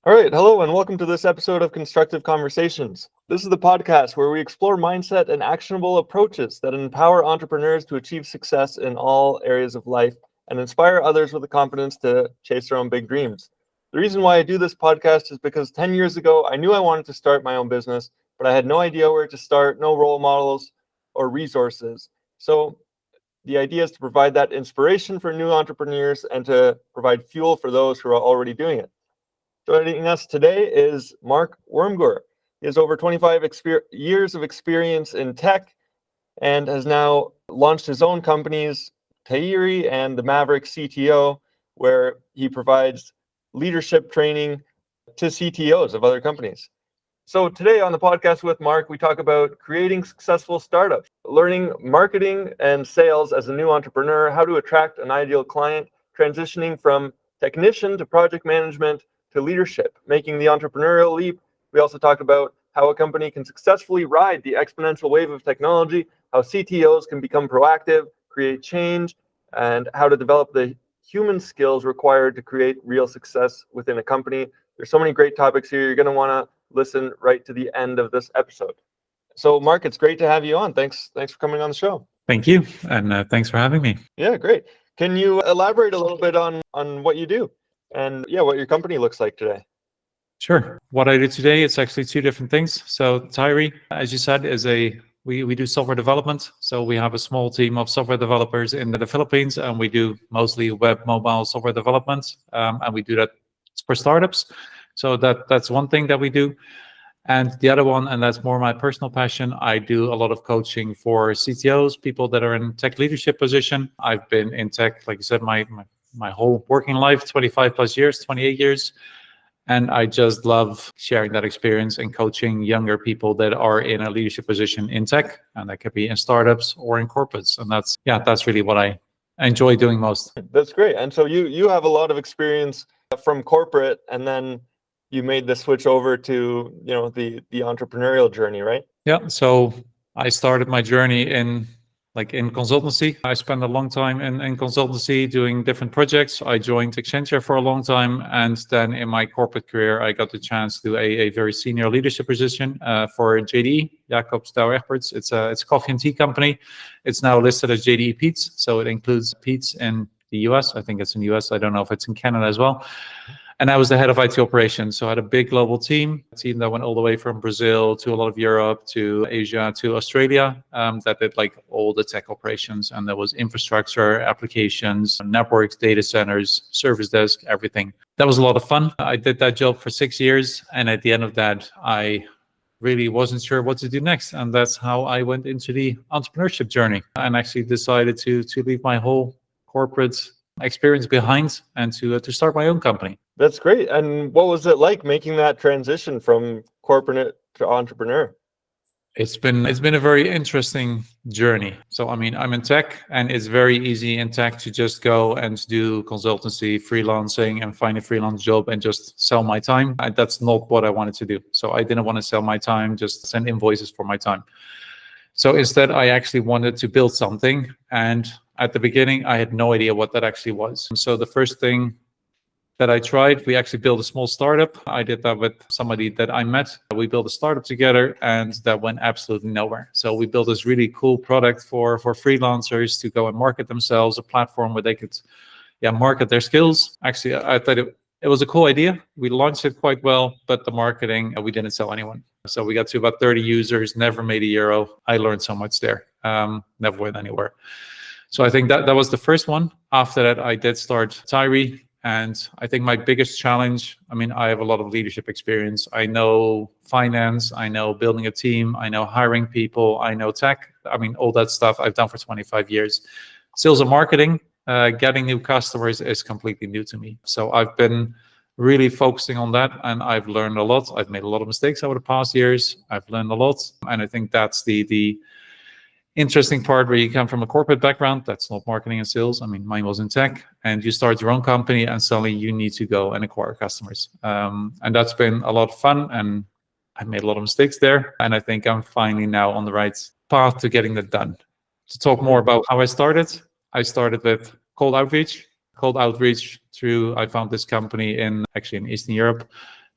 All right, hello and welcome to this episode of Constructive Conversations. This is the podcast where we explore mindset and actionable approaches that empower entrepreneurs to achieve success in all areas of life and inspire others with the confidence to chase their own big dreams. The reason why I do this podcast is because 10 years ago, I knew I wanted to start my own business, but I had no idea where to start, no role models or resources. So the idea is to provide that inspiration for new entrepreneurs and to provide fuel for those who are already doing it. Joining us today is Mark Wormgoor. He has over 25 years of experience in tech and has now launched his own companies, Tairi and the Maverick CTO, where he provides leadership training to CTOs of other companies. So today on the podcast with Mark, we talk about creating successful startups, learning marketing and sales as a new entrepreneur, how to attract an ideal client, transitioning from technician to project management, to leadership, making the entrepreneurial leap. We also talked about how a company can successfully ride the exponential wave of technology, how CTOs can become proactive, create change, and how to develop the human skills required to create real success within a company. There's so many great topics here. You're going to want to listen right to the end of this episode. So, Mark, it's great to have you on. Thanks for coming on the show. Thank you, and thanks for having me. Yeah, great. Can you elaborate a little bit on what you do? And what your company looks like today. Sure. What I do today, it's actually two different things. So Tairi, as you said, is we do software development. So we have a small team of software developers in the Philippines, and we do mostly web mobile software development, and we do that for startups. So that's one thing that we do. And the other one, and that's more my personal passion, I do a lot of coaching for CTOs, people that are in tech leadership position. I've been in tech, like you said, my whole working life, 25 plus years, 28 years. And I just love sharing that experience and coaching younger people that are in a leadership position in tech. And that could be in startups or in corporates. And that's really what I enjoy doing most. That's great. And so you have a lot of experience from corporate, and then you made the switch over to, the entrepreneurial journey, right? Yeah. So I started my journey in consultancy. I spent a long time in consultancy doing different projects. I joined Accenture for a long time. And then in my corporate career, I got the chance to do a very senior leadership position for JDE, Jacobs Douwe Egberts. It's a coffee and tea company. It's now listed as JDE Peets. So it includes Peets in the US. I think it's in the US. I don't know if it's in Canada as well. And I was the head of IT operations. So I had a big global team, a team that went all the way from Brazil to a lot of Europe, to Asia, to Australia, that did all the tech operations. And there was infrastructure, applications, networks, data centers, service desk, everything. That was a lot of fun. I did that job for 6 years. And at the end of that, I really wasn't sure what to do next. And that's how I went into the entrepreneurship journey and actually decided to leave my whole corporate experience behind and to start my own company. That's great. And what was it like making that transition from corporate to entrepreneur? It's been a very interesting journey. So I'm in tech, and it's very easy in tech to just go and do consultancy, freelancing, and find a freelance job and just sell my time. And that's not what I wanted to do. So I didn't want to sell my time, just send invoices for my time. So instead, I actually wanted to build something. And at the beginning, I had no idea what that actually was. And so the first thing that I tried, we actually built a small startup. I did that with somebody that I met. We built a startup together, and that went absolutely nowhere. So we built this really cool product for freelancers to go and market themselves, a platform where they could market their skills. Actually, I thought it was a cool idea. We launched it quite well, but the marketing, we didn't sell anyone. So we got to about 30 users, never made €1. I learned so much there, never went anywhere. So I think that was the first one. After that, I did start Tairi. And I think my biggest challenge, I have a lot of leadership experience. I know finance, I know building a team, I know hiring people, I know tech. All that stuff I've done for 25 years. Sales and marketing, getting new customers is completely new to me. So I've been really focusing on that, and I've learned a lot. I've made a lot of mistakes over the past years. I've learned a lot. And I think that's the interesting part where you come from a corporate background. That's not marketing and sales. Mine was in tech, and you start your own company and suddenly you need to go and acquire customers. And that's been a lot of fun, and I made a lot of mistakes there. And I think I'm finally now on the right path to getting that done. To talk more about how I started with cold outreach through, I found this company in Eastern Europe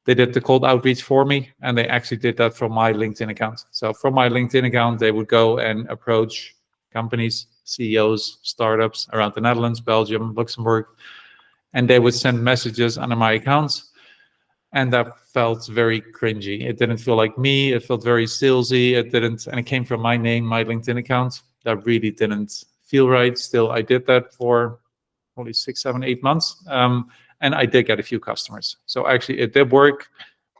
They did the cold outreach for me, and they actually did that from my LinkedIn account. So from my LinkedIn account, they would go and approach companies, CEOs, startups around the Netherlands, Belgium, Luxembourg, and they would send messages under my accounts. And that felt very cringy. It didn't feel like me. It felt very salesy. And it came from my name, my LinkedIn account. That really didn't feel right. Still, I did that for probably 6, 7, 8 months. And I did get a few customers. So actually it did work.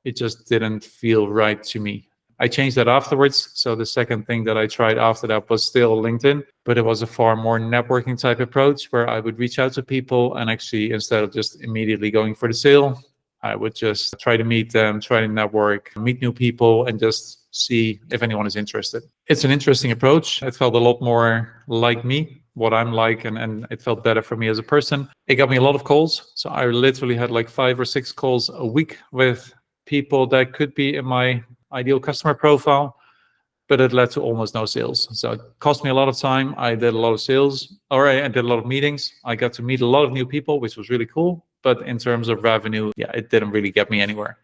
It just didn't feel right to me. I changed that afterwards. So the second thing that I tried after that was still LinkedIn, but it was a far more networking type approach where I would reach out to people and actually, instead of just immediately going for the sale, I would just try to meet them, try to network, meet new people, and just see if anyone is interested. It's an interesting approach. It felt a lot more like me, what I'm like, and it felt better for me as a person. It got me a lot of calls. So I literally had like 5 or 6 calls a week with people that could be in my ideal customer profile, but it led to almost no sales. So it cost me a lot of time. I did a lot of sales, or I did a lot of meetings. I got to meet a lot of new people, which was really cool. But in terms of revenue, yeah, it didn't really get me anywhere.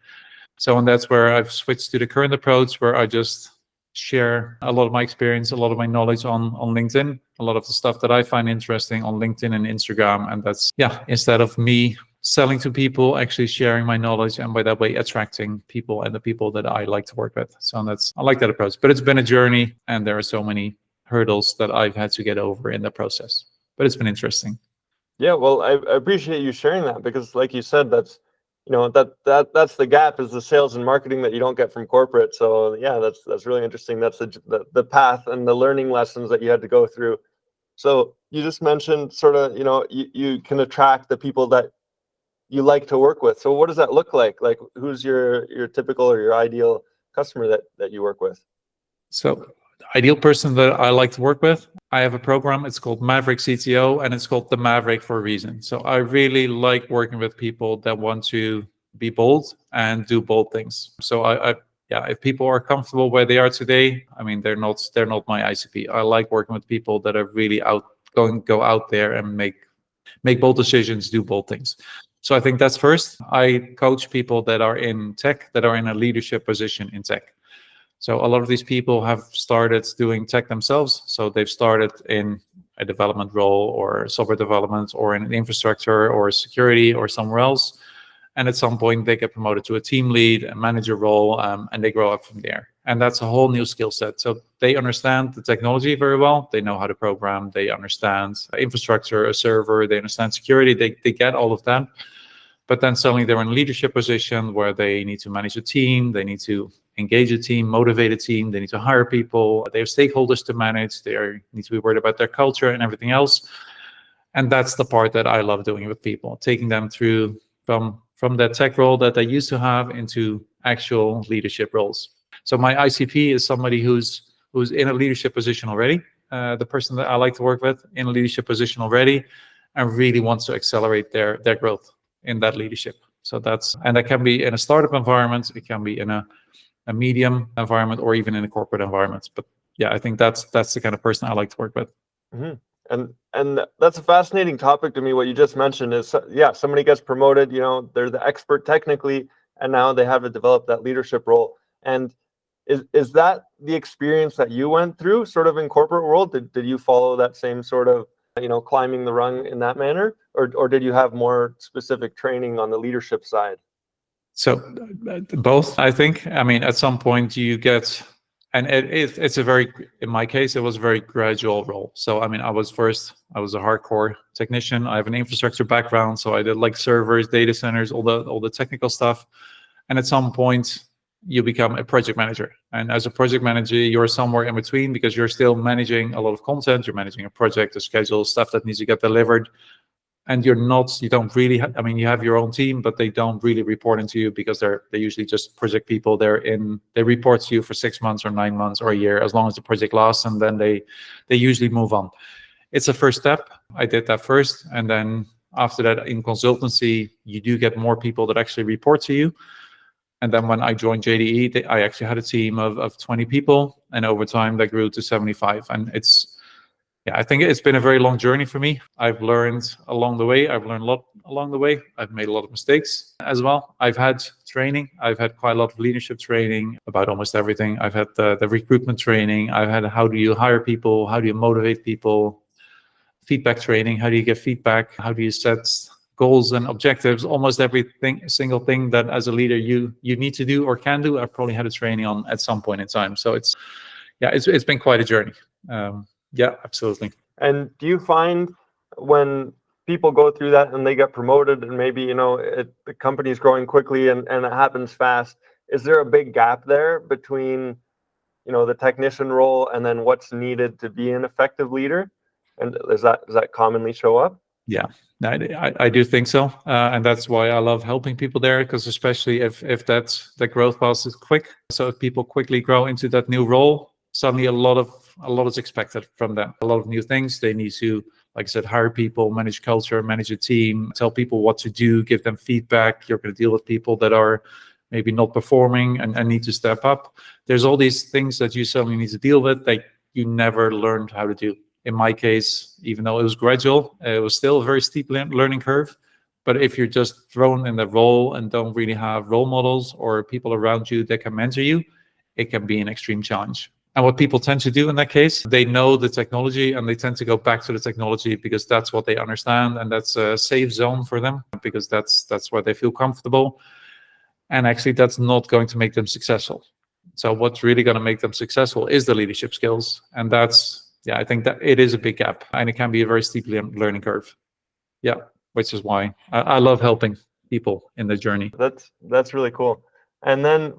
So, and that's where I've switched to the current approach, where I just share a lot of my experience, a lot of my knowledge on LinkedIn, a lot of the stuff that I find interesting on LinkedIn and Instagram. And that's, yeah, instead of me selling to people, actually sharing my knowledge, and by that way attracting people and the people that I like to work with. So I like that approach. But it's been a journey, and there are so many hurdles that I've had to get over in the process. But it's been interesting. Yeah, well, I appreciate you sharing that, because like you said, that's that's the gap, is the sales and marketing that you don't get from corporate. So yeah, that's really interesting. That's the path and the learning lessons that you had to go through. So you just mentioned sort of, you can attract the people that you like to work with. So what does that look like? Like, who's your typical or your ideal customer that you work with? So the ideal person that I like to work with, I have a program. It's called Maverick CTO, and it's called the Maverick for a reason. So I really like working with people that want to be bold and do bold things. So yeah, if people are comfortable where they are today, I mean, they're not my ICP. I like working with people that are really go out there and make bold decisions, do bold things. So I think that's first. I coach people that are in tech, that are in a leadership position in tech. So a lot of these people have started doing tech themselves. So they've started in a development role or software development or in infrastructure or security or somewhere else. And at some point they get promoted to a team lead, a manager role, and they grow up from there. And that's a whole new skill set. So they understand the technology very well. They know how to program. They understand infrastructure, a server. They understand security. They get all of that. But then suddenly they're in a leadership position where they need to manage a team. They need to engage a team, motivate a team. They need to hire people. They have stakeholders to manage. They need to be worried about their culture and everything else. And that's the part that I love doing with people, taking them through from that tech role that they used to have into actual leadership roles. So my ICP is somebody who's in a leadership position already, the person that I like to work with in a leadership position already, and really wants to accelerate their growth in that leadership. So that can be in a startup environment, it can be in a medium environment, or even in a corporate environment. But yeah, I think that's the kind of person I like to work with. Mm-hmm. And that's a fascinating topic to me. What you just mentioned is, yeah, somebody gets promoted, they're the expert technically, and now they have to develop that leadership role. And is that the experience that you went through sort of in corporate world? Did you follow that same sort of, climbing the rung in that manner, or did you have more specific training on the leadership side? So both, I think. I mean, at some point you get, and it's a very, in my case, it was a very gradual role. So, I mean, I was a hardcore technician. I have an infrastructure background. So I did like servers, data centers, all the technical stuff. And at some point you become a project manager. And as a project manager, you're somewhere in between, because you're still managing a lot of content. You're managing a project, a schedule, stuff that needs to get delivered. And you don't really, you have your own team, but they don't really report into you, because they're usually just project people. They report to you for 6 months or 9 months or a year, as long as the project lasts, and then they usually move on. It's a first step. I did that first. And then after that, in consultancy, you do get more people that actually report to you. And then when I joined JDE, I actually had a team of 20 people, and over time that grew to 75. And Yeah, I think it's been a very long journey for me. I've learned along the way. I've learned a lot along the way. I've made a lot of mistakes as well. I've had training. I've had quite a lot of leadership training about almost everything. I've had the recruitment training. I've had how do you hire people? How do you motivate people? Feedback training. How do you get feedback? How do you set goals and objectives? Almost everything, single thing that as a leader you need to do or can do, I've probably had a training on at some point in time. So it's been quite a journey. Yeah, absolutely. And do you find when people go through that and they get promoted and maybe, the company is growing quickly and it happens fast, is there a big gap there between, the technician role and then what's needed to be an effective leader? And does that commonly show up? Yeah, I do think so. And that's why I love helping people there, because especially if that growth path is quick. So if people quickly grow into that new role, suddenly a lot is expected from them. A lot of new things. They need to, like I said, hire people, manage culture, manage a team, tell people what to do, give them feedback. You're going to deal with people that are maybe not performing and need to step up. There's all these things that you suddenly need to deal with that you never learned how to do. In my case, even though it was gradual, it was still a very steep learning curve. But if you're just thrown in the role and don't really have role models or people around you that can mentor you, it can be an extreme challenge. And what people tend to do in that case, they know the technology and they tend to go back to the technology because that's what they understand and that's a safe zone for them because that's where they feel comfortable. And actually, that's not going to make them successful. So what's really going to make them successful is the leadership skills. And I think that it is a big gap and it can be a very steep learning curve. Yeah, which is why I love helping people in the journey. That's really cool. And then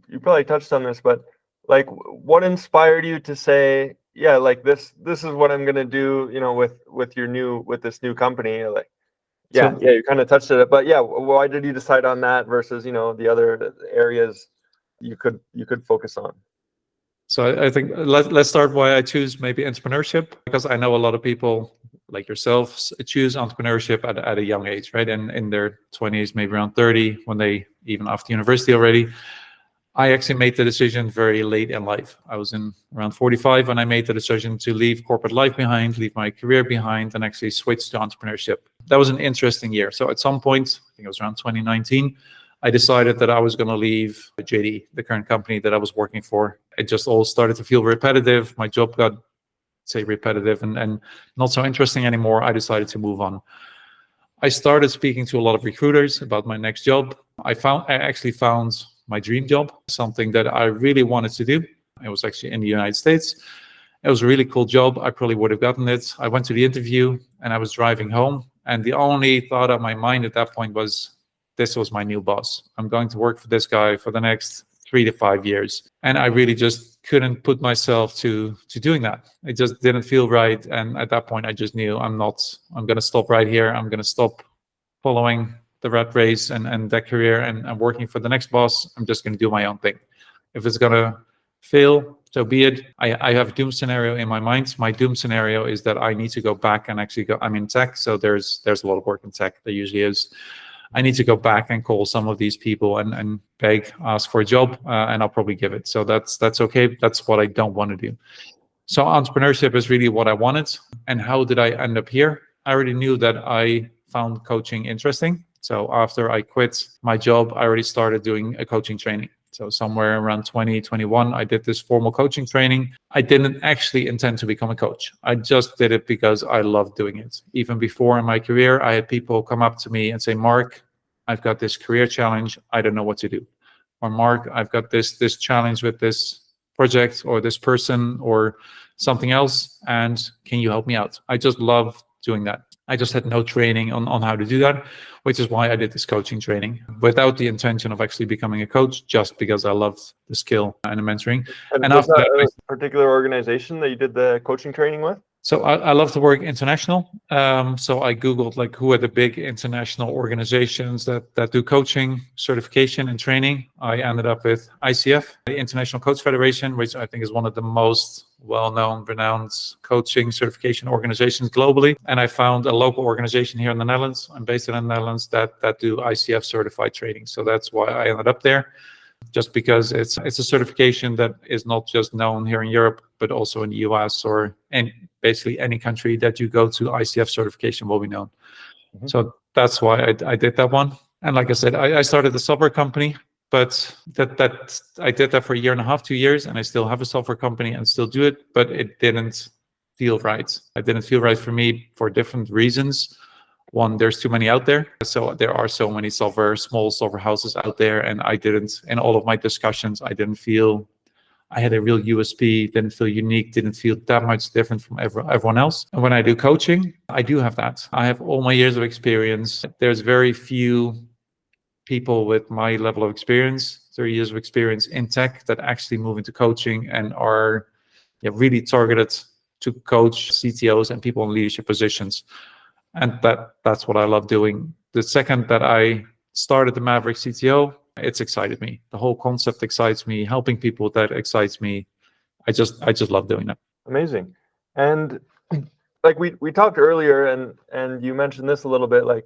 you probably touched on this, but like, what inspired you to say, yeah, like this is what I'm gonna do, with this new company? Like, you kind of touched it, but yeah, why did you decide on that versus the other areas you could focus on? So I think let's start why I choose maybe entrepreneurship, because I know a lot of people like yourself choose entrepreneurship at a young age, right? And in their 20s, maybe around 30, when they even after university already. I actually made the decision very late in life. I was in around 45 when I made the decision to leave corporate life behind, leave my career behind, and actually switch to entrepreneurship. That was an interesting year. So at some point, I think it was around 2019, I decided that I was going to leave JD, the current company that I was working for. It just all started to feel repetitive. My job got, say, repetitive and not so interesting anymore. I decided to move on. I started speaking to a lot of recruiters about my next job. I actually found my dream job, something that I really wanted to do. It was actually in the United States. It was a really cool job. I probably would have gotten it. I went to the interview and I was driving home. And the only thought on my mind at that point was, this was my new boss. I'm going to work for this guy for the next 3 to 5 years. And I really just couldn't put myself to doing that. It just didn't feel right. And at that point, I just knew I'm going to stop right here. I'm going to stop following the rat race and that career and working for the next boss. I'm just going to do my own thing. If it's going to fail, so be it. I have a doom scenario in my mind. My doom scenario is that I need to go back and actually go. I'm in tech, so there's a lot of work in tech. There usually is. I need to go back and call some of these people and beg, ask for a job, and I'll probably give it. So that's okay. That's what I don't want to do. So entrepreneurship is really what I wanted. And how did I end up here? I already knew that I found coaching interesting. So after I quit my job, I already started doing a coaching training. So somewhere around 2021, I did this formal coaching training. I didn't actually intend to become a coach. I just did it because I loved doing it. Even before in my career, I had people come up to me and say, Mark, I've got this career challenge. I don't know what to do. Or Mark, I've got this challenge with this project or this person or something else. And can you help me out? I just love doing that. I just had no training on how to do that, which is why I did this coaching training without the intention of actually becoming a coach, just because I loved the skill and the mentoring. And after that, a particular organization that you did the coaching training with? So I love to work international. So I Googled like who are the big international organizations that do coaching, certification, and training. I ended up with ICF, the International Coach Federation, which I think is one of the most well-known, renowned coaching certification organizations globally. And I found a local organization here in the Netherlands. I'm based in the Netherlands that do ICF certified training. So that's why I ended up there. Just because it's a certification that is not just known here in Europe, but also in the US or in basically any country that you go to, ICF certification will be known. Mhm. So that's why I did that one. And like I said, I started a software company, but that I did that for a year and a half, 2 years, and I still have a software company and still do it, but it didn't feel right. It didn't feel right for me for different reasons. One, there's too many out there. So there are so many small software houses out there, and I didn't, in all of my discussions, I didn't feel I had a real USP, didn't feel unique, didn't feel that much different from everyone else. And when I do coaching, I do have that. I have all my years of experience. There's very few people with my level of experience, 30 years of experience in tech, that actually move into coaching and are really targeted to coach CTOs and people in leadership positions. And that's what I love doing. The second that I started the Maverick CTO, it's excited me. The whole concept excites me. Helping people, that excites me. I just love doing that. Amazing. And like we talked earlier, and you mentioned this a little bit. Like,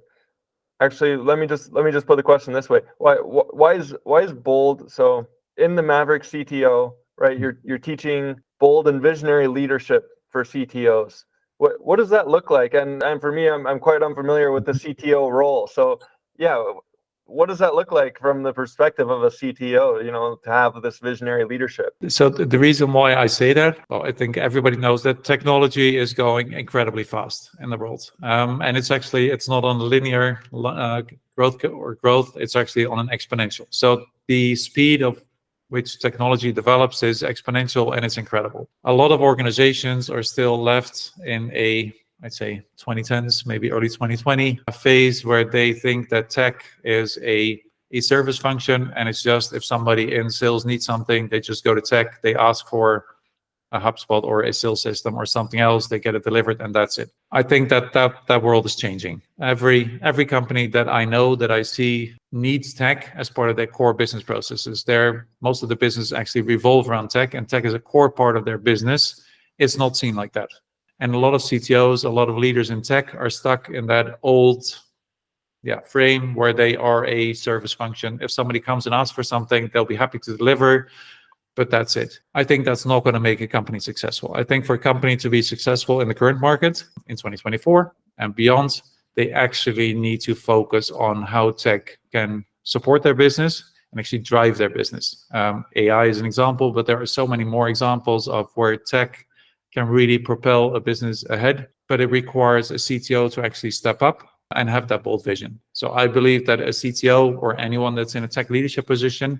actually, let me just put the question this way: why is bold? So in the Maverick CTO, right? You're teaching bold and visionary leadership for CTOs. What does that look like? And for me, I'm quite unfamiliar with the CTO role. So yeah, what does that look like from the perspective of a CTO? To have this visionary leadership. So the reason why I say that, well, I think everybody knows that technology is going incredibly fast in the world, and it's not on a linear growth. It's actually on an exponential. So the speed of which technology develops is exponential, and it's incredible. A lot of organizations are still left in I'd say 2010s, maybe early 2020 phase, where they think that tech is a service function, and it's just if somebody in sales needs something, they just go to tech, they ask for a HubSpot or a sales system or something else, they get it delivered, and that's it. I think that world is changing. Every company that I know, that I see, needs tech as part of their core business processes. Most of the business actually revolve around tech, and tech is a core part of their business. It's not seen like that. And a lot of CTOs, a lot of leaders in tech are stuck in that old frame where they are a service function. If somebody comes and asks for something, they'll be happy to deliver, but that's it. I think that's not going to make a company successful. I think for a company to be successful in the current market in 2024 and beyond, they actually need to focus on how tech can support their business and actually drive their business. AI is an example, but there are so many more examples of where tech can really propel a business ahead, but it requires a CTO to actually step up and have that bold vision. So I believe that a CTO or anyone that's in a tech leadership position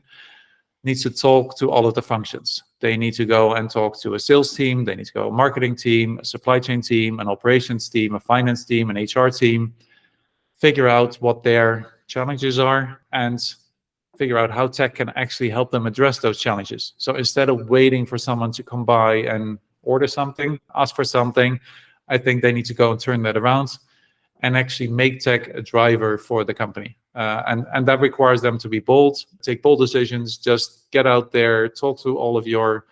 needs to talk to all of the functions. They need to go and talk to a sales team, they need to go a marketing team, a supply chain team, an operations team, a finance team, an HR team, figure out what their challenges are and figure out how tech can actually help them address those challenges. So instead of waiting for someone to come by and order something, ask for something, I think they need to go and turn that around and actually make tech a driver for the company. And that requires them to be bold, take bold decisions, just get out there, talk to all of your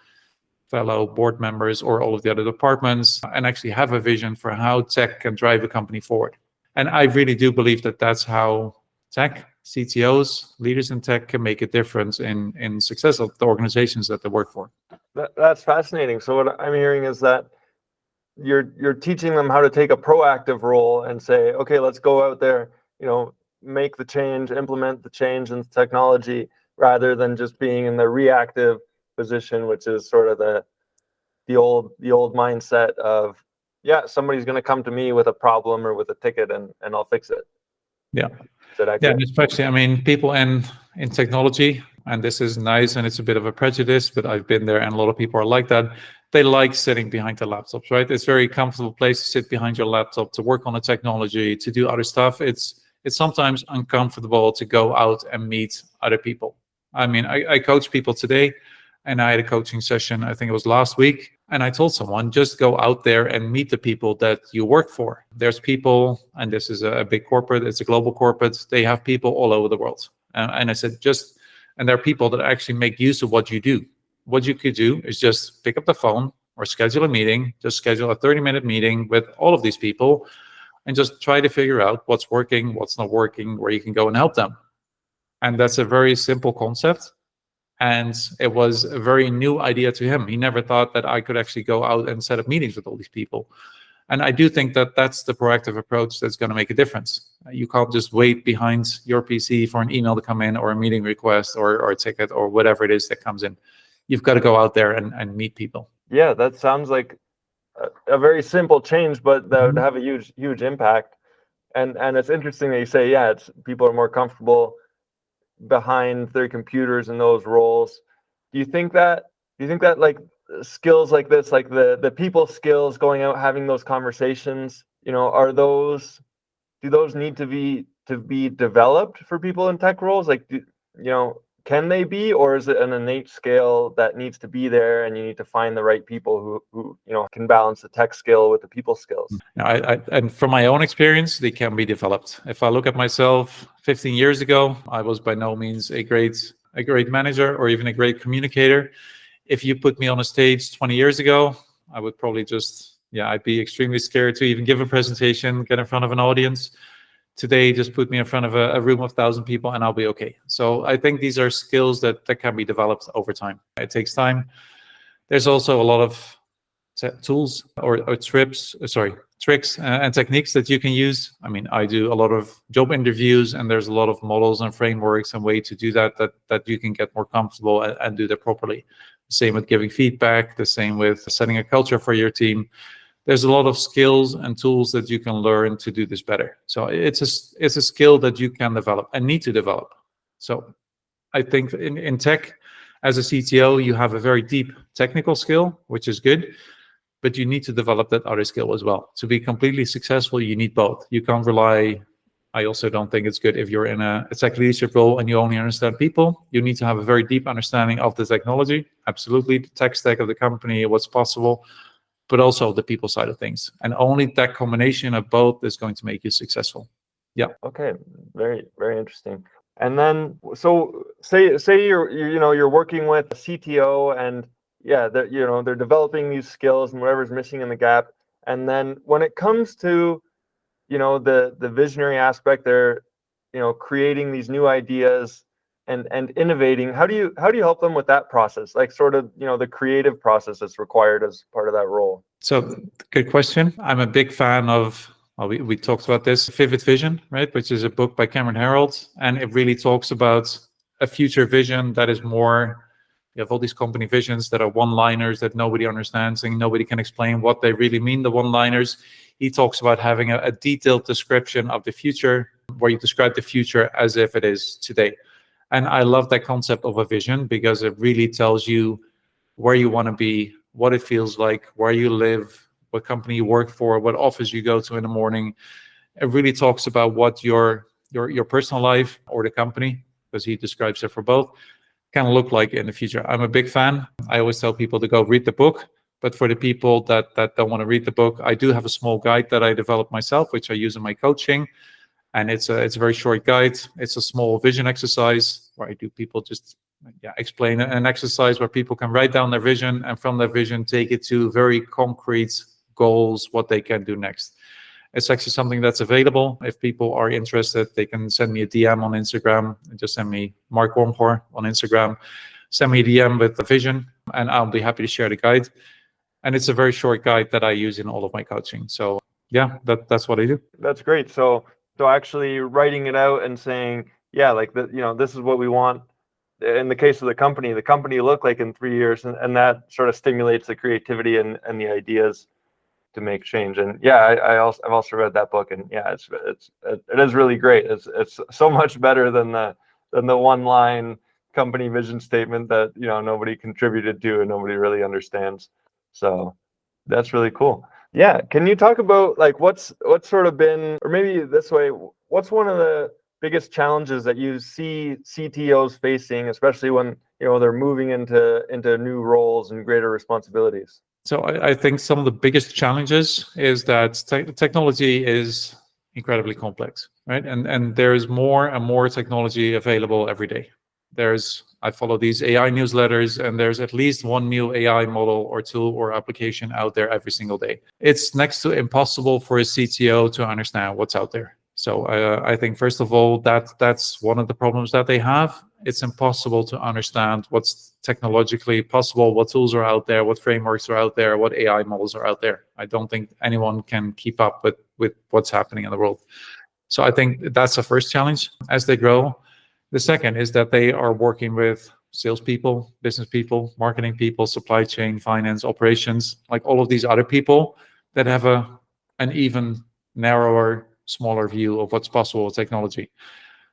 fellow board members or all of the other departments, and actually have a vision for how tech can drive a company forward. And I really do believe that that's how tech, CTOs, leaders in tech can make a difference in success of the organizations that they work for. That's fascinating. So what I'm hearing is that you're teaching them how to take a proactive role and say, okay, let's go out there, make the change, implement the change in technology, rather than just being in the reactive position, which is sort of the old mindset of, somebody's going to come to me with a problem or with a ticket and I'll fix it. Yeah. Is that accurate? Yeah, especially, people in technology, and this is nice and it's a bit of a prejudice, but I've been there and a lot of people are like that. They like sitting behind the laptops, right? It's a very comfortable place to sit behind your laptop, to work on the technology, to do other stuff. It's sometimes uncomfortable to go out and meet other people. I coach people today, and I had a coaching session, I think it was last week, and I told someone, just go out there and meet the people that you work for. There's people, and this is a big corporate, it's a global corporate, they have people all over the world. And I said, and there are people that actually make use of what you do. What you could do is just pick up the phone or schedule a meeting, just schedule a 30-minute meeting with all of these people and just try to figure out what's working, what's not working, where you can go and help them. And that's a very simple concept, And it was a very new idea to him. He never thought that I could actually go out and set up meetings with all these people. And I do think that that's the proactive approach that's going to make a difference. You can't just wait behind your PC for an email to come in or a meeting request or a ticket or whatever it is that comes in. You've got to go out there and meet people. Yeah, that sounds like a very simple change, but that would have a huge impact. And it's interesting that you say, yeah, it's people are more comfortable behind their computers in those roles. Do you think that like skills like this, like the people skills, going out having those conversations, do those need to be developed for people in tech roles? Like, can they be, or is it an innate skill that needs to be there, and you need to find the right people who can balance the tech skill with the people skills? And from my own experience, they can be developed. If I look at myself 15 years ago, I was by no means a great manager or even a great communicator. If you put me on a stage 20 years ago, I would probably I'd be extremely scared to even give a presentation, get in front of an audience. Today, just put me in front of a room of 1,000 people and I'll be okay. So I think these are skills that can be developed over time. It takes time. There's also a lot of tools or tricks and techniques that you can use. I mean, I do a lot of job interviews, and there's a lot of models and frameworks and ways to do that you can get more comfortable and do that properly. Same with giving feedback, the same with setting a culture for your team. There's a lot of skills and tools that you can learn to do this better. So it's a skill that you can develop and need to develop. So I think in tech, as a CTO, you have a very deep technical skill, which is good, but you need to develop that other skill as well. To be completely successful, you need both. You can't rely. I also don't think it's good if you're in a tech leadership role and you only understand people. You need to have a very deep understanding of the technology, absolutely, the tech stack of the company, what's possible, but also the people side of things. And only that combination of both is going to make you successful. Yeah. Okay. Very, very interesting. And then, so say you're working with a CTO, and they're developing these skills and whatever's missing in the gap. And then when it comes to, the visionary aspect, they're, creating these new ideas and innovating. How do you help them with that process? Like sort of, the creative process that's required as part of that role. So good question. I'm a big fan of, we talked about this, Vivid Vision, right? Which is a book by Cameron Herold. And it really talks about a future vision that is more, you have all these company visions that are one-liners that nobody understands and nobody can explain what they really mean, the one-liners. He talks about having a detailed description of the future, where you describe the future as if it is today. And I love that concept of a vision, because it really tells you where you want to be, what it feels like, where you live, what company you work for, what office you go to in the morning. It really talks about what your personal life or the company, because he describes it for both, can look like in the future. I'm a big fan. I always tell people to go read the book. But for the people that don't want to read the book, I do have a small guide that I developed myself, which I use in my coaching. And it's a very short guide. It's a small vision exercise where I do people just explain an exercise where people can write down their vision, and from their vision take it to very concrete goals, what they can do next. It's actually something that's available. If people are interested, they can send me a DM on Instagram. Just send me Mark Wormgoor on Instagram. Send me a DM with the vision, and I'll be happy to share the guide. And it's a very short guide that I use in all of my coaching. So yeah, that's what I do. That's great. So actually writing it out and saying, this is what we want in the case of the company look like in 3 years, and that sort of stimulates the creativity and the ideas to make change. And I've also read that book, and it is really great. It's so much better than the one line company vision statement that nobody contributed to and nobody really understands. So that's really cool. Yeah, can you talk about like what's sort of been, or maybe this way, what's one of the biggest challenges that you see CTOs facing, especially when they're moving into new roles and greater responsibilities? So I think some of the biggest challenges is that technology is incredibly complex, right? And there's more and more technology available every day. I follow these AI newsletters, and there's at least one new AI model or tool or application out there every single day. It's next to impossible for a CTO to understand what's out there. So I think, first of all, that's one of the problems that they have. it's impossible to understand what's technologically possible, what tools are out there, what frameworks are out there, what AI models are out there. I don't think anyone can keep up with what's happening in the world. So I think that's the first challenge as they grow. The second is that they are working with salespeople, business people, marketing people, supply chain, finance, operations, like all of these other people that have an even narrower, smaller view of what's possible with technology.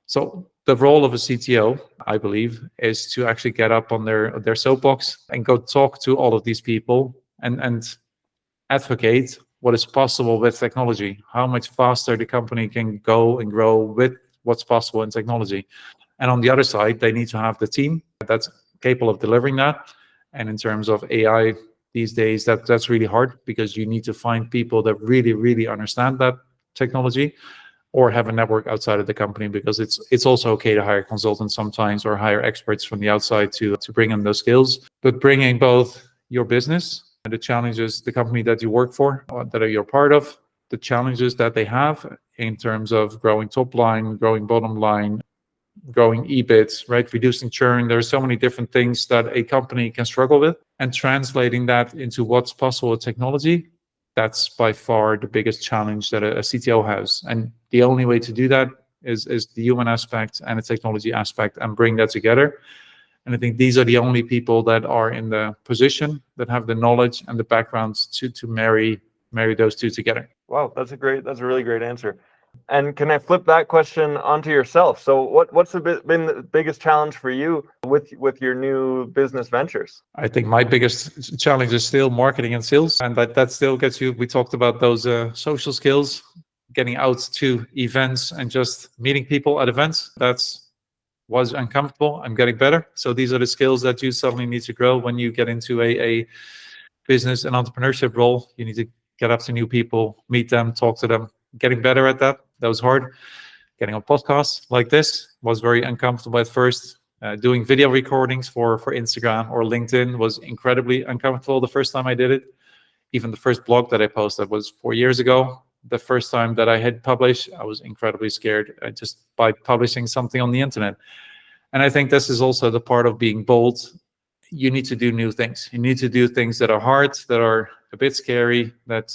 So the role of a CTO, I believe, is to actually get up on their soapbox and go talk to all of these people and advocate what is possible with technology, how much faster the company can go and grow with what's possible in technology. And on the other side, they need to have the team that's capable of delivering that. And in terms of AI these days, that's really hard because you need to find people that really, really understand that technology, or have a network outside of the company, because it's also okay to hire consultants sometimes or hire experts from the outside to bring in those skills. But bringing both your business and the challenges, the company that you work for, or that you're part of, the challenges that they have in terms of growing top line, growing bottom line, growing EBIT, right? Reducing churn. There are so many different things that a company can struggle with, and translating that into what's possible with technology. That's by far the biggest challenge that a CTO has. And the only way to do that is the human aspect and the technology aspect, and bring that together. And I think these are the only people that are in the position, that have the knowledge and the background to marry those two together. Wow, that's a really great answer. And can I flip that question onto yourself? So what's been the biggest challenge for you with your new business ventures? I think my biggest challenge is still marketing and sales. And that still gets you, we talked about those social skills, getting out to events and just meeting people at events. Was uncomfortable. I'm getting better. So these are the skills that you suddenly need to grow when you get into a business and entrepreneurship role. You need to get up to new people, meet them, talk to them. Getting better at that. That was hard. Getting on podcasts like this was very uncomfortable at first. Doing video recordings for Instagram or LinkedIn was incredibly uncomfortable the first time I did it. Even the first blog that I posted was 4 years ago. The first time that I had published, I was incredibly scared just by publishing something on the internet. And I think this is also the part of being bold. You need to do new things. You need to do things that are hard, that are a bit scary, that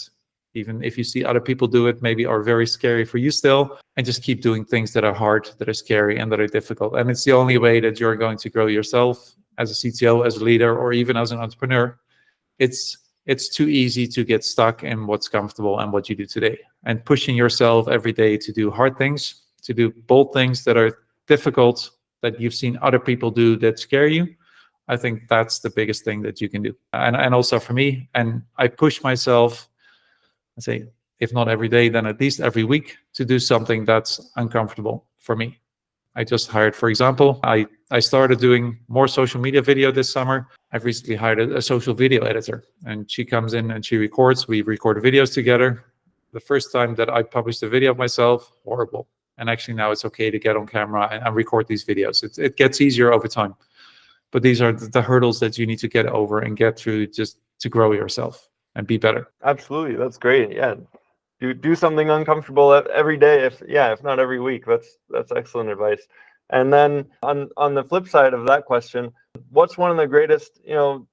even if you see other people do it, maybe are very scary for you still, and just keep doing things that are hard, that are scary, and that are difficult. And it's the only way that you're going to grow yourself as a CTO, as a leader, or even as an entrepreneur. It's too easy to get stuck in what's comfortable and what you do today. And pushing yourself every day to do hard things, to do bold things that are difficult, that you've seen other people do that scare you. I think that's the biggest thing that you can do. And also for me, and I push myself, I say, if not every day, then at least every week, to do something that's uncomfortable for me. I just hired, for example, I started doing more social media video this summer. I've recently hired a social video editor, and she comes in and she records. We record videos together. The first time that I published a video of myself, horrible. And actually now it's okay to get on camera and record these videos. It gets easier over time. But these are the hurdles that you need to get over and get through just to grow yourself and be better. Absolutely. That's great. Yeah. Do something uncomfortable every day, if not every week. That's excellent advice. And then on the flip side of that question, what's one of the greatest,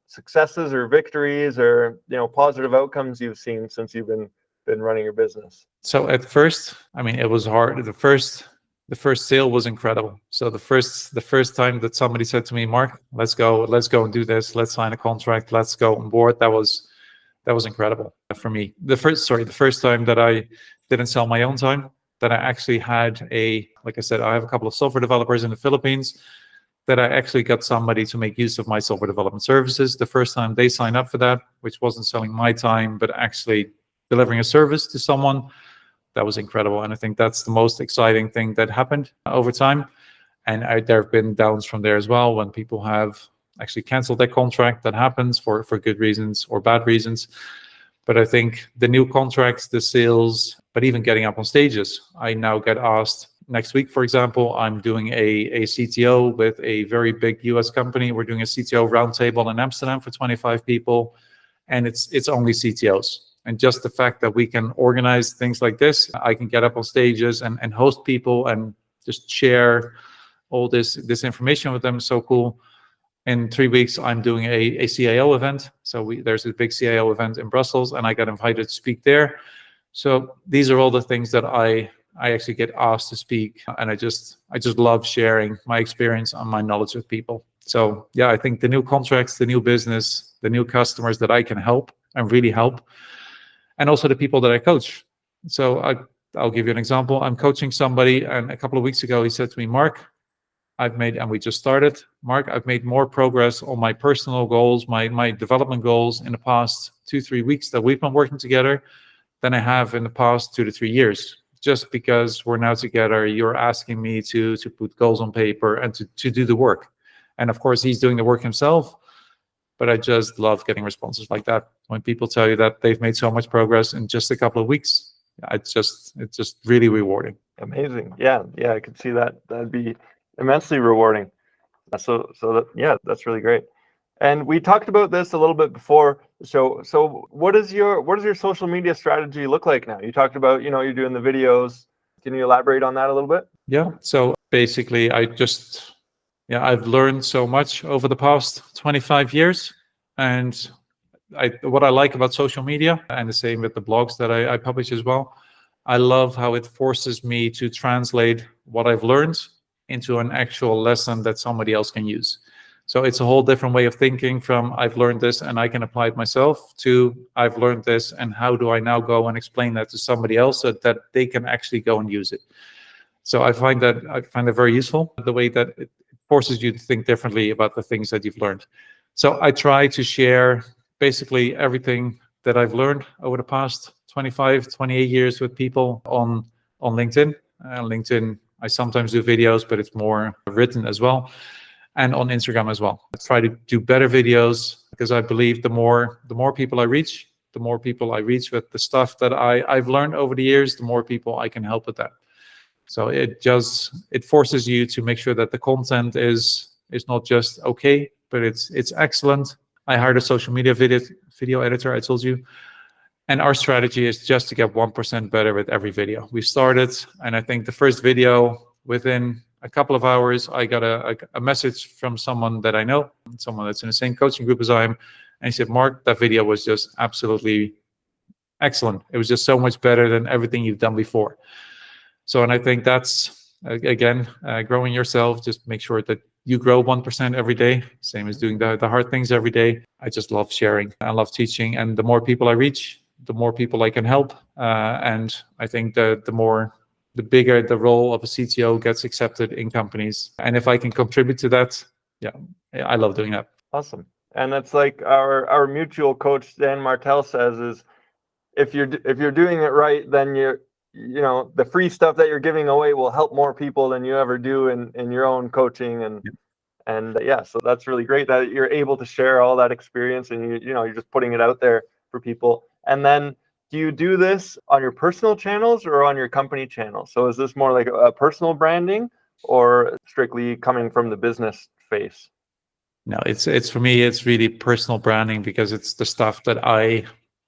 successes or victories or, positive outcomes you've seen since you've been running your business? So at first, it was hard. The first sale was incredible. So the first time that somebody said to me, Mark, let's go and do this. Let's sign a contract. Let's go on board. That was incredible for me. The first time that I didn't sell my own time, that I actually had like I said, I have a couple of software developers in the Philippines, that I actually got somebody to make use of my software development services. The first time they signed up for that, which wasn't selling my time, but actually delivering a service to someone, that was incredible. And I think that's the most exciting thing that happened over time. And there have been downs from there as well, when people have actually canceled their contract. That happens for good reasons or bad reasons. But I think the new contracts, the sales, but even getting up on stages, I now get asked next week, for example, I'm doing a CTO with a very big US company. We're doing a CTO roundtable in Amsterdam for 25 people, and it's only CTOs. And just the fact that we can organize things like this, I can get up on stages and host people and just share all this information with them. So cool. In 3 weeks, I'm doing a CIO event. So there's a big CIO event in Brussels, and I got invited to speak there. So these are all the things that I actually get asked to speak, and I just love sharing my experience and my knowledge with people. So yeah, I think the new contracts, the new business, the new customers that I can help and really help, and also the people that I coach. So I'll give you an example. I'm coaching somebody, and a couple of weeks ago he said to me, Mark, and we just started, Mark, I've made more progress on my personal goals, my development goals in the past 2-3 weeks that we've been working together than I have in the past 2 to 3 years. Just because we're now together, you're asking me to put goals on paper and to do the work. And of course, he's doing the work himself, but I just love getting responses like that. When people tell you that they've made so much progress in just a couple of weeks, it's just really rewarding. Amazing. Yeah, I could see that. That'd be immensely rewarding. So that's really great. And we talked about this a little bit before. So what does your social media strategy look like now? You talked about, you're doing the videos. Can you elaborate on that a little bit? Yeah. So basically, I've learned so much over the past 25 years, and what I like about social media, and the same with the blogs that I publish as well, I love how it forces me to translate what I've learned into an actual lesson that somebody else can use. So it's a whole different way of thinking from I've learned this and I can apply it myself to I've learned this and how do I now go and explain that to somebody else so that they can actually go and use it. So I find that very useful, the way that it forces you to think differently about the things that you've learned. So I try to share basically everything that I've learned over the past 25, 28 years with people on LinkedIn. LinkedIn, I sometimes do videos, but it's more written as well. And on Instagram as well. I try to do better videos because I believe the more people I reach, with the stuff that I've learned over the years, the more people I can help with that. So it forces you to make sure that the content is not just okay, but it's excellent. I hired a social media video editor, I told you. And our strategy is just to get 1% better with every video. We started, and I think the first video, within a couple of hours, I got a message from someone that I know, someone that's in the same coaching group as I am. And he said, Mark, that video was just absolutely excellent. It was just so much better than everything you've done before. So, and I think that's, again, growing yourself, just make sure that you grow 1% every day, same as doing the hard things every day. I just love sharing. I love teaching. And the more people I reach, the more people I can help. And I think the bigger the role of a CTO gets accepted in companies. And if I can contribute to that, yeah, I love doing that. Awesome. And that's like our mutual coach, Dan Martel, says is if you're doing it right, then the free stuff that you're giving away will help more people than you ever do in your own coaching. And so that's really great that you're able to share all that experience and you're just putting it out there for people. And then do you do this on your personal channels or on your company channels? So is this more like a personal branding or strictly coming from the business face? No, it's for me, it's really personal branding because it's the stuff that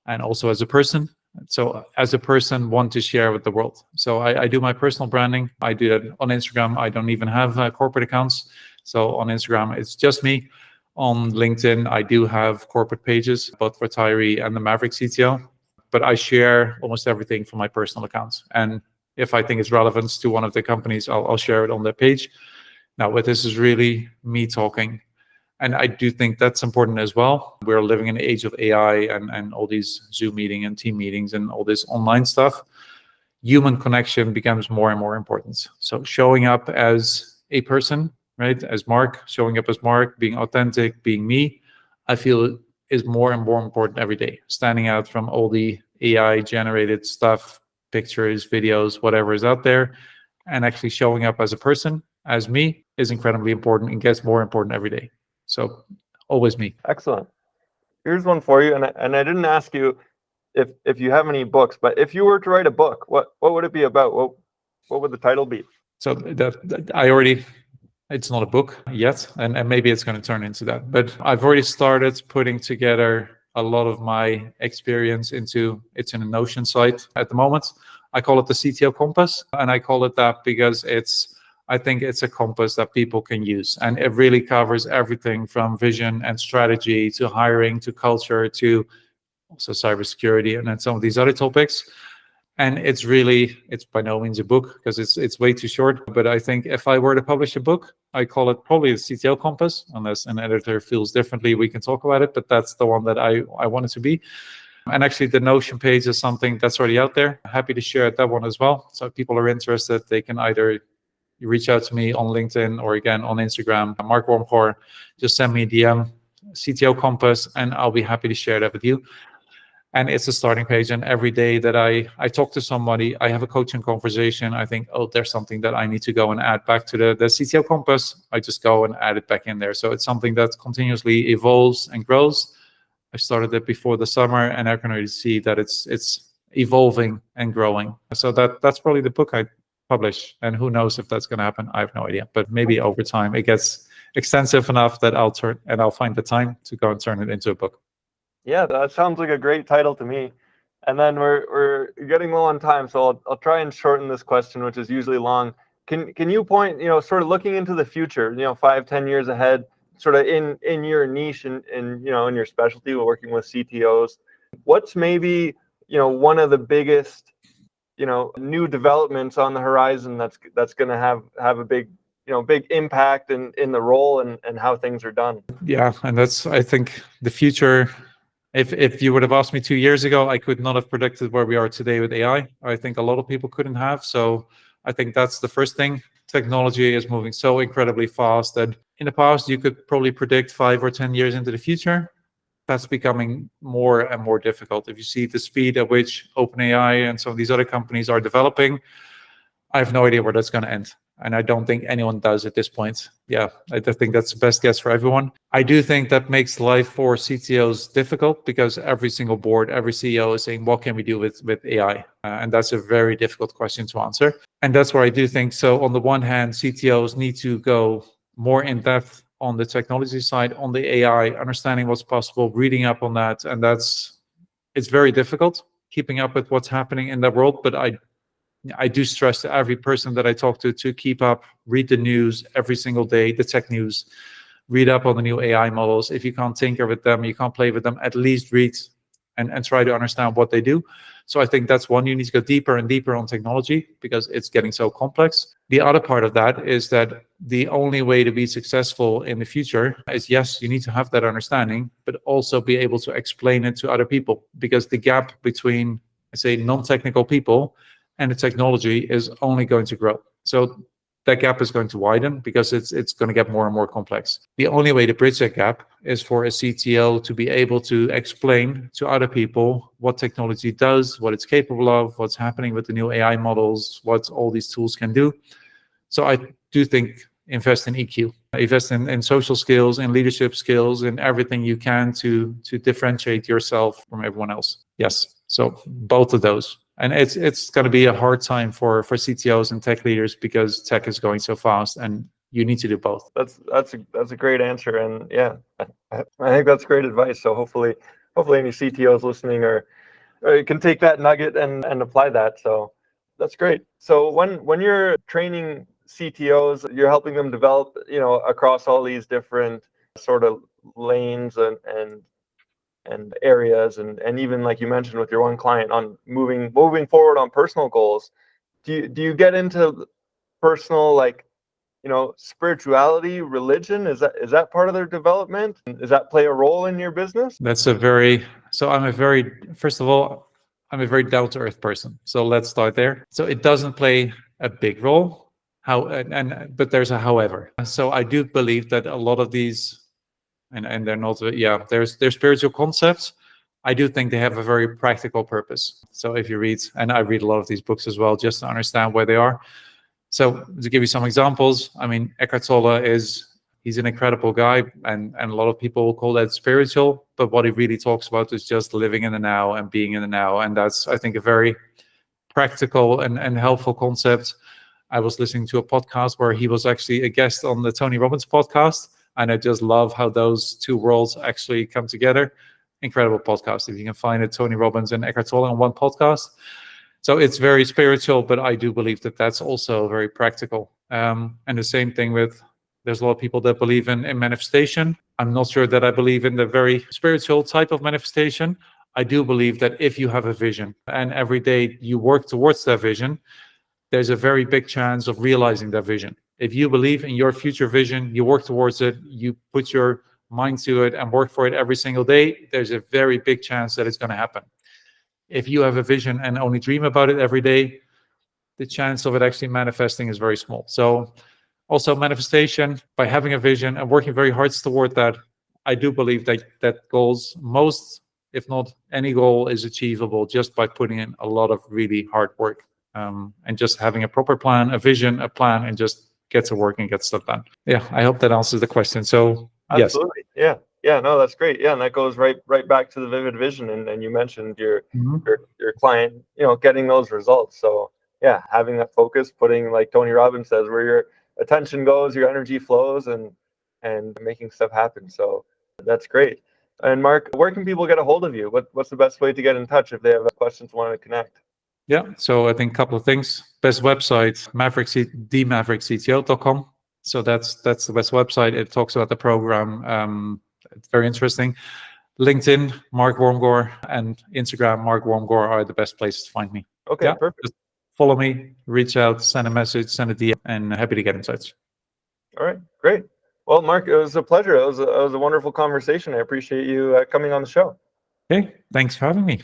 and also as a person. So as a person, want to share with the world. So I do my personal branding. I do that on Instagram. I don't even have corporate accounts. So on Instagram, it's just me. On LinkedIn, I do have corporate pages, both for Tairi and the Maverick CTO. But I share almost everything from my personal accounts. And if I think it's relevant to one of the companies, I'll share it on their page. Now, but this is really me talking. And I do think that's important as well. We're living in the age of AI and all these Zoom meeting and team meetings and all this online stuff. Human connection becomes more and more important. So showing up as a person, right? As Mark, showing up as Mark, being authentic, being me, I feel is more and more important every day. Standing out from all the AI generated stuff, pictures, videos, whatever is out there, and actually showing up as a person, as me, is incredibly important and gets more important every day. So always me. Excellent. Here's one for you. And I didn't ask you if you have any books, but if you were to write a book, what would it be about? What would the title be? So it's not a book yet, and maybe it's going to turn into that. But I've already started putting together a lot of my experience it's in a Notion site at the moment. I call it the CTO Compass, and I call it that because I think it's a compass that people can use. And it really covers everything from vision and strategy to hiring to culture to also cybersecurity and then some of these other topics. And it's by no means a book because it's way too short. But I think if I were to publish a book, I call it probably the CTO Compass. Unless an editor feels differently, we can talk about it. But that's the one that I want it to be. And actually, the Notion page is something that's already out there. Happy to share that one as well. So if people are interested, they can either reach out to me on LinkedIn or again on Instagram, Mark Wormgoor. Just send me a DM, CTO Compass, and I'll be happy to share that with you. And it's a starting page. And every day that I talk to somebody, I have a coaching conversation. I think, oh, there's something that I need to go and add back to the CTO Compass. I just go and add it back in there. So it's something that continuously evolves and grows. I started it before the summer, and I can already see that it's evolving and growing. So that's probably the book I publish. And who knows if that's going to happen? I have no idea. But maybe over time it gets extensive enough that I'll find the time to go and turn it into a book. Yeah, that sounds like a great title to me. And then we're getting low on time, so I'll try and shorten this question, which is usually long. Can you point, sort of looking into the future, 5-10 years ahead, sort of in your niche and in your specialty, working with CTOs, what's maybe one of the biggest new developments on the horizon that's going to have a big big impact in the role and how things are done? Yeah, and that's, I think, the future. If you would have asked me 2 years ago, I could not have predicted where we are today with AI. I think a lot of people couldn't have. So I think that's the first thing. Technology is moving so incredibly fast that in the past you could probably predict 5 or 10 years into the future. That's becoming more and more difficult. If you see the speed at which OpenAI and some of these other companies are developing, I have no idea where that's going to end. And I don't think anyone does at this point. Yeah, I think that's the best guess for everyone. I do think that makes life for CTOs difficult because every single board, every CEO is saying, what can we do with AI? And that's a very difficult question to answer. And that's where I do think, so on the one hand, CTOs need to go more in depth on the technology side, on the AI, understanding what's possible, reading up on that. And it's very difficult keeping up with what's happening in the world. But I do stress to every person that I talk to keep up, read the news every single day, the tech news, read up on the new AI models. If you can't tinker with them, you can't play with them, at least read and try to understand what they do. So I think that's one. You need to go deeper and deeper on technology because it's getting so complex. The other part of that is that the only way to be successful in the future is, yes, you need to have that understanding, but also be able to explain it to other people, because the gap between, say, non-technical people and the technology is only going to grow. So that gap is going to widen because it's going to get more and more complex. The only way to bridge that gap is for a CTO to be able to explain to other people what technology does, what it's capable of, what's happening with the new AI models, what all these tools can do. So I do think invest in EQ, invest in social skills, in leadership skills, in everything you can to differentiate yourself from everyone else. Yes, so both of those. And it's going to be a hard time for CTOs and tech leaders because tech is going so fast, and you need to do both. That's a great answer, and yeah, I think that's great advice. So hopefully any CTOs listening or can take that nugget and apply that. So that's great. So when you're training CTOs, you're helping them develop, across all these different sort of lanes and areas, and even like you mentioned with your one client on moving forward on personal goals. Do you get into personal, like, spirituality, religion? Is that part of their development? Does that play a role in your business? First of all, I'm a very down-to-earth person. So let's start there. So it doesn't play a big role, but there's a however. So I do believe that a lot of these, and they're not, they're spiritual concepts. I do think they have a very practical purpose. So if you read, and I read a lot of these books as well, just to understand where they are. So to give you some examples, I mean, Eckhart Tolle he's an incredible guy, and a lot of people will call that spiritual, but what he really talks about is just living in the now and being in the now. And that's, I think, a very practical and helpful concept. I was listening to a podcast where he was actually a guest on the Tony Robbins podcast, and I just love how those two worlds actually come together. Incredible podcast. If you can find it, Tony Robbins and Eckhart Tolle on one podcast. So it's very spiritual, but I do believe that that's also very practical. And the same thing with, there's a lot of people that believe in manifestation. I'm not sure that I believe in the very spiritual type of manifestation. I do believe that if you have a vision and every day you work towards that vision, there's a very big chance of realizing that vision. If you believe in your future vision, you work towards it, you put your mind to it and work for it every single day, there's a very big chance that it's going to happen. If you have a vision and only dream about it every day, the chance of it actually manifesting is very small. So also manifestation, by having a vision and working very hard toward that, I do believe that goals, most, if not any goal, is achievable just by putting in a lot of really hard work, and just having a proper plan, a vision, a plan, and just get to work and get stuff done. Yeah, I hope that answers the question. So yes. Absolutely. Yeah, no, that's great. Yeah, and that goes right back to the vivid vision, and you mentioned your client, getting those results. So yeah, having that focus, putting, like Tony Robbins says, where your attention goes, your energy flows, and making stuff happen. So that's great. And Mark, where can people get a hold of you? What's the best way to get in touch if they have questions, want to connect? Yeah, so I think a couple of things. Best website, themaverickcto.com. So that's the best website. It talks about the program. It's very interesting. LinkedIn, Mark Wormgoor, and Instagram, Mark Wormgoor, are the best places to find me. Okay, yeah, perfect. Just follow me, reach out, send a message, send a DM, and happy to get in touch. All right, great. Well, Mark, it was a pleasure. It was a wonderful conversation. I appreciate you coming on the show. Okay, thanks for having me.